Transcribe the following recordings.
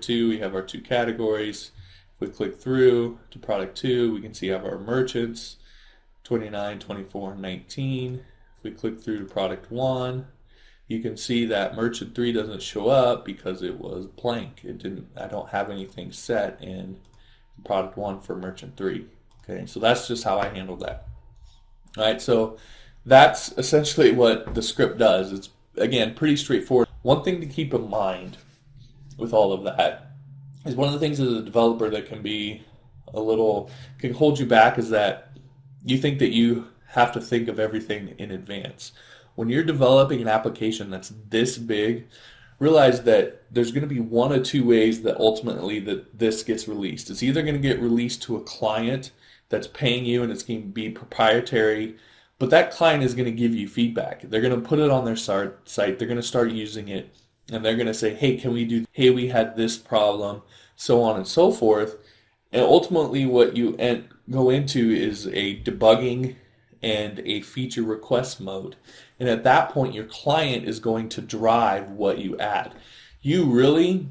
2, we have our 2 categories. If we click through to product 2, we can see our merchants, 29, 24, and 19. If we click through to product 1, you can see that merchant 3 doesn't show up because it was blank. I don't have anything set in product 1 for merchant 3. Okay, so that's just how I handled that. All right, so that's essentially what the script does. It's, again, pretty straightforward. One thing to keep in mind with all of that is one of the things as a developer that can hold you back is that you think that you have to think of everything in advance. When you're developing an application that's this big, realize that there's going to be one of two ways that ultimately this gets released. It's either going to get released to a client that's paying you and it's going to be proprietary, but that client is going to give you feedback. They're going to put it on their site, they're going to start using it, and they're going to say, hey, we had this problem, so on and so forth. And ultimately what you go into is a debugging and a feature request mode. And at that point, your client is going to drive what you add. I'm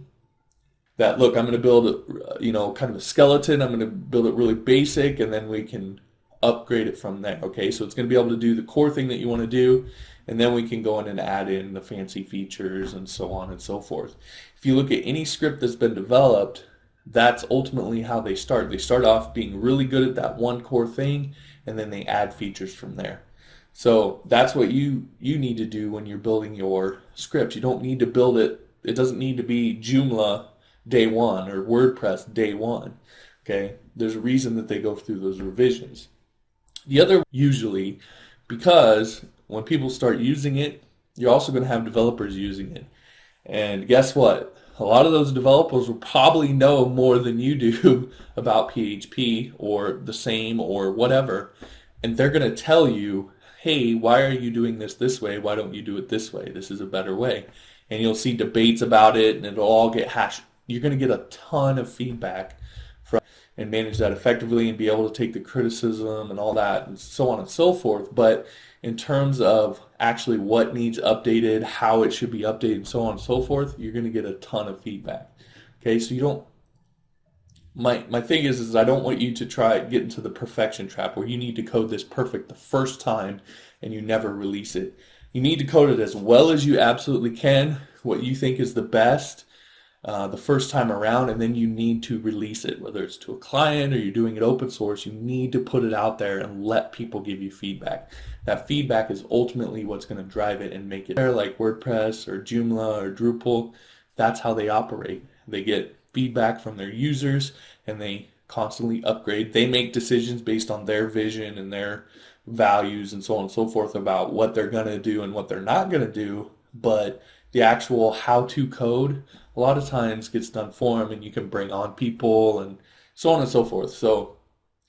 going to build kind of a skeleton. I'm going to build it really basic, and then we can upgrade it from there. Okay, so it's going to be able to do the core thing that you want to do, and then we can go in and add in the fancy features and so on and so forth. If you look at any script that's been developed, that's ultimately how they start. They start off being really good at that one core thing, and then they add features from there. So that's what you need to do when you're building your script. You don't need to build it. It doesn't need to be Joomla day one or WordPress day one. Okay, there's a reason that they go through those revisions. The other, usually, because when people start using it, you're also going to have developers using it. And guess what? A lot of those developers will probably know more than you do about PHP or the same or whatever. And they're going to tell you, hey, why are you doing this way? Why don't you do it this way? This is a better way. And you'll see debates about it, and it'll all get hashed. You're going to get a ton of feedback and manage that effectively and be able to take the criticism and all that and so on and so forth. But in terms of actually what needs updated, how it should be updated, and so on and so forth, you're going to get a ton of feedback. Okay, so you don't. My thing is I don't want you to get into the perfection trap where you need to code this perfect the first time and you never release it. You need to code it as well as you absolutely can, what you think is the best the first time around, and then you need to release it, whether it's to a client or you're doing it open source. You need to put it out there and let people give you feedback. That feedback is ultimately what's going to drive it and make it better, like WordPress or Joomla or Drupal. That's how they operate. They get feedback from their users and they constantly upgrade. They make decisions based on their vision and their values and so on and so forth about what they're going to do and what they're not going to do, but the actual how-to code a lot of times gets done for them, and you can bring on people and so on and so forth. So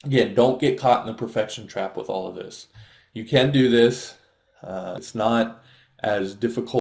again, don't get caught in the perfection trap with all of this. You can do this. It's not as difficult